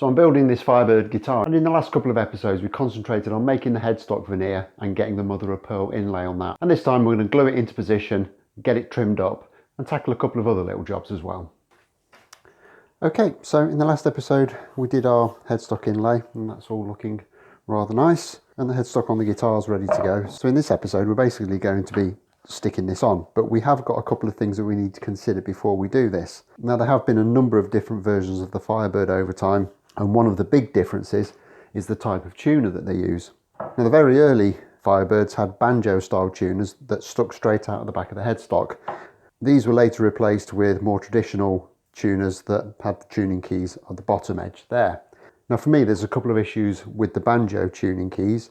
So I'm building this Firebird guitar, and in the last couple of episodes we concentrated on making the headstock veneer and getting the mother of pearl inlay on that. And this time we're going to glue it into position, get it trimmed up and tackle a couple of other little jobs as well. Okay, so in the last episode we did our headstock inlay and that's all looking rather nice, and the headstock on the guitar is ready to go. So in this episode we're basically going to be sticking this on, but we have got a couple of things that we need to consider before we do this. Now, there have been a number of different versions of the Firebird over time, and one of the big differences is the type of tuner that they use. Now, the very early Firebirds had banjo style tuners that stuck straight out of the back of the headstock. These were later replaced with more traditional tuners that had the tuning keys at the bottom edge there. Now, for me, there's a couple of issues with the banjo tuning keys.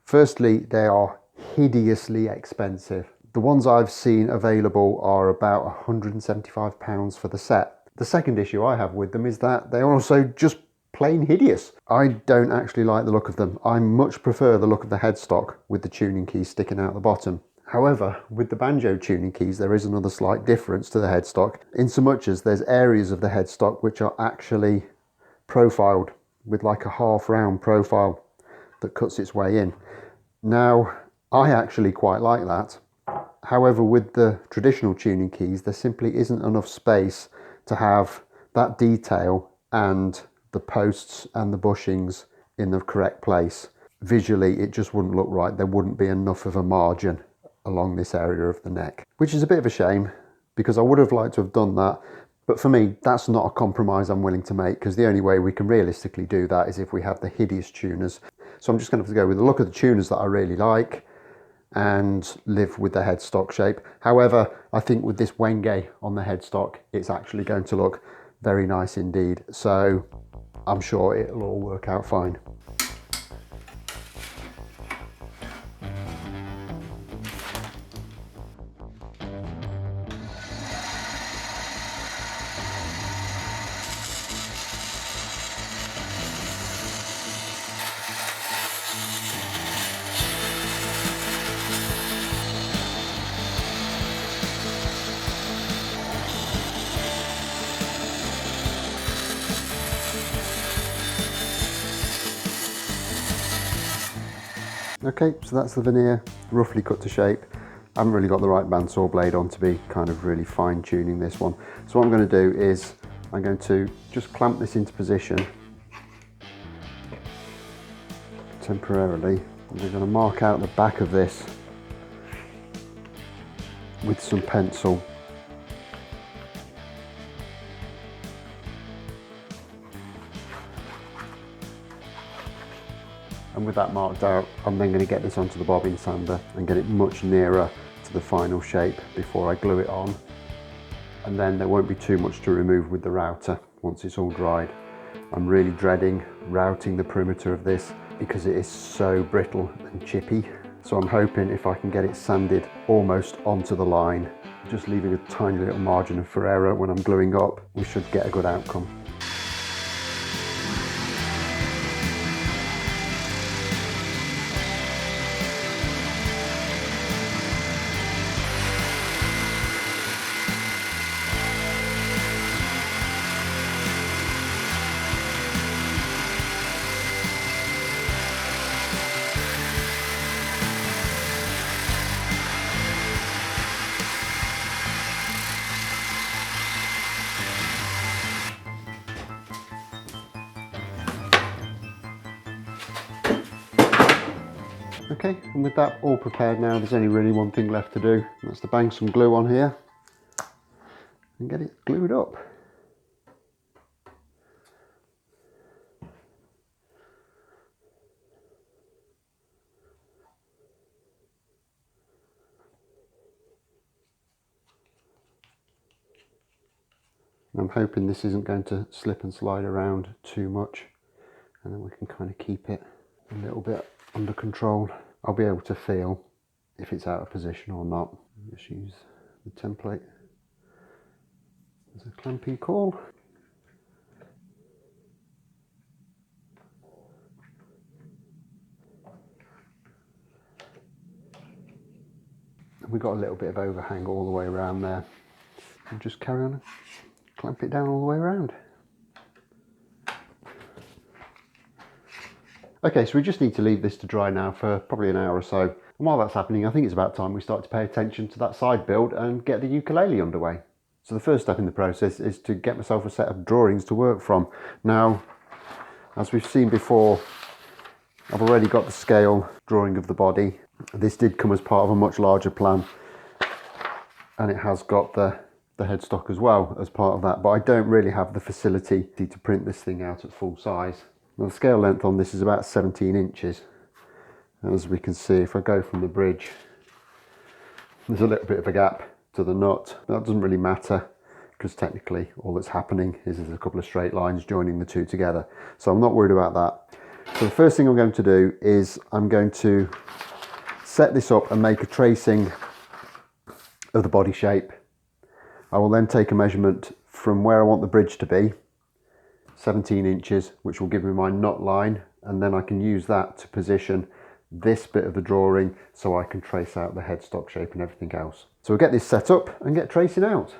Firstly, they are hideously expensive. The ones I've seen available are about £175 for the set. The second issue I have with them is that they're also just plain hideous. I don't actually like the look of them. I much prefer the look of the headstock with the tuning keys sticking out the bottom. However, with the banjo tuning keys, there is another slight difference to the headstock, in so much as there's areas of the headstock which are actually profiled with like a half round profile that cuts its way in. Now, I actually quite like that. However, with the traditional tuning keys, there simply isn't enough space to have that detail and the posts and the bushings in the correct place. Visually, it just wouldn't look right. There wouldn't be enough of a margin along this area of the neck, which is a bit of a shame because I would have liked to have done that. But for me, that's not a compromise I'm willing to make, because the only way we can realistically do that is if we have the hideous tuners. So I'm just going to have to go with the look of the tuners that I really like and live with the headstock shape. However, I think with this wenge on the headstock, it's actually going to look very nice indeed. So I'm sure it'll all work out fine. Okay, so that's the veneer roughly cut to shape. I haven't really got the right bandsaw blade on to be kind of really fine tuning this one. So what I'm going to do is I'm going to just clamp this into position temporarily. And we're going to mark out the back of this with some pencil. And with that marked out, I'm then going to get this onto the bobbin sander and get it much nearer to the final shape before I glue it on. And then there won't be too much to remove with the router once it's all dried. I'm really dreading routing the perimeter of this because it is so brittle and chippy. So I'm hoping if I can get it sanded almost onto the line, just leaving a tiny little margin for error when I'm gluing up, we should get a good outcome. Okay, and with that all prepared now, there's only really one thing left to do, and that's to bang some glue on here and get it glued up. And I'm hoping this isn't going to slip and slide around too much, and then we can kind of keep it a little bit under control. I'll be able to feel if it's out of position or not. Just use the template as a clamping call. And we've got a little bit of overhang all the way around there. And just carry on and clamp it down all the way around. Okay, so we just need to leave this to dry now for probably an hour or so. And while that's happening, I think it's about time we start to pay attention to that side build and get the ukulele underway. So the first step in the process is to get myself a set of drawings to work from. Now, as we've seen before, I've already got the scale drawing of the body. This did come as part of a much larger plan, and it has got the headstock as well as part of that, but I don't really have the facility to print this thing out at full size. Now, the scale length on this is about 17 inches. And as we can see, if I go from the bridge, there's a little bit of a gap to the nut. That doesn't really matter because technically all that's happening is there's a couple of straight lines joining the two together. So I'm not worried about that. So the first thing I'm going to do is I'm going to set this up and make a tracing of the body shape. I will then take a measurement from where I want the bridge to be, 17 inches, which will give me my knot line, and then I can use that to position this bit of the drawing so I can trace out the headstock shape and everything else. So we'll get this set up and get tracing out.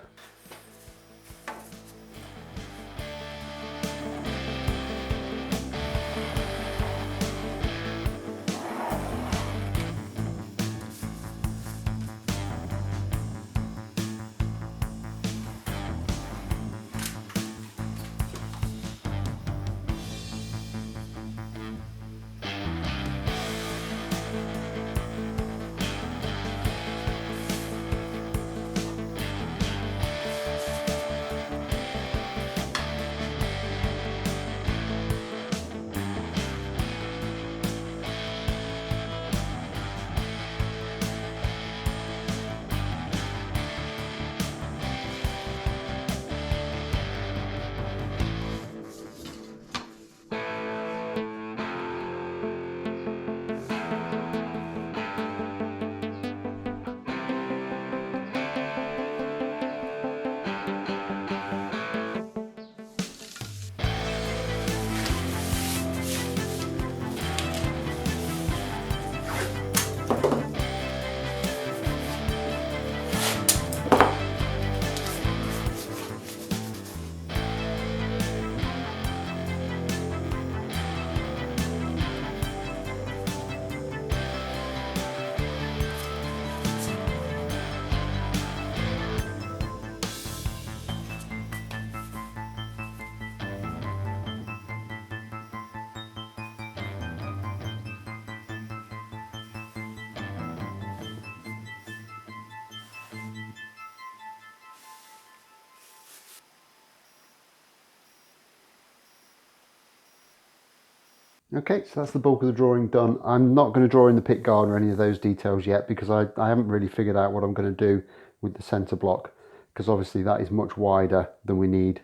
Okay, so that's the bulk of the drawing done. I'm not going to draw in the pick guard or any of those details yet because I haven't really figured out what I'm going to do with the centre block, because obviously that is much wider than we need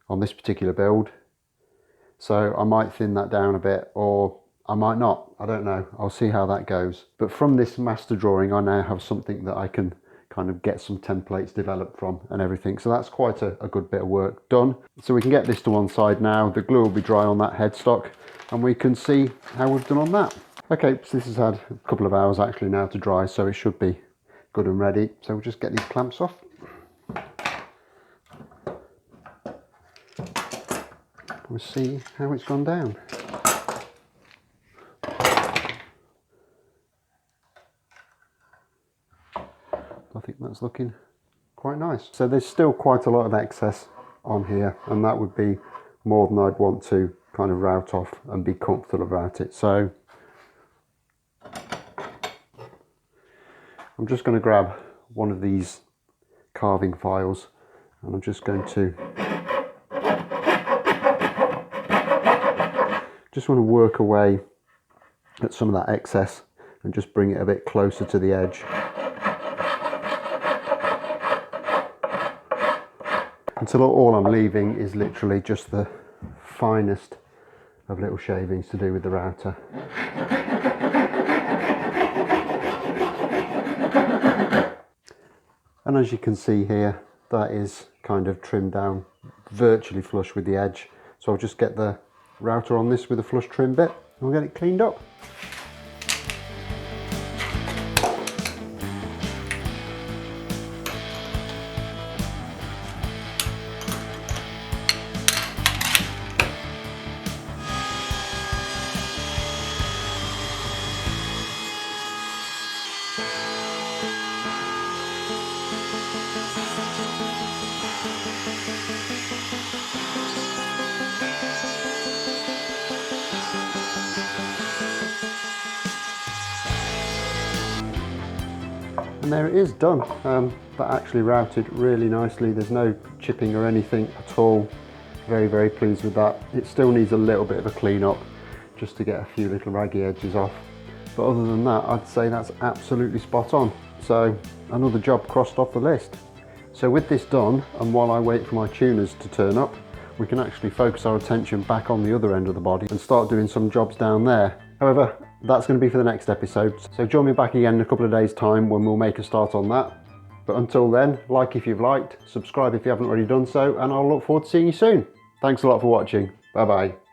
on this particular build. So I might thin that down a bit, or I might not. I don't know. I'll see how that goes. But from this master drawing, I now have something that I can kind of get some templates developed from and everything. So that's quite a good bit of work done. So we can get this to one side now. The glue will be dry on that headstock and we can see how we've done on that. Okay, so this has had a couple of hours actually now to dry, so it should be good and ready. So we'll just get these clamps off. We'll see how it's gone down. I think that's looking quite nice. So there's still quite a lot of excess on here, and that would be more than I'd want to kind of route off and be comfortable about it. So I'm just going to grab one of these carving files and I'm just going to want to work away at some of that excess and just bring it a bit closer to the edge. Until all I'm leaving is literally just the finest of little shavings to do with the router. And as you can see here, that is kind of trimmed down virtually flush with the edge. So I'll just get the router on this with a flush trim bit and we'll get it cleaned up. And there it is, done. That actually routed really nicely. There's no chipping or anything at all. Very, very pleased with that. It still needs a little bit of a clean up just to get a few little raggy edges off. But other than that, I'd say that's absolutely spot on. So another job crossed off the list. So with this done, and while I wait for my tuners to turn up, we can actually focus our attention back on the other end of the body and start doing some jobs down there. However, that's going to be for the next episode. So join me back again in a couple of days' time when we'll make a start on that. But until then, like if you've liked, subscribe if you haven't already done so, and I'll look forward to seeing you soon. Thanks a lot for watching. Bye bye.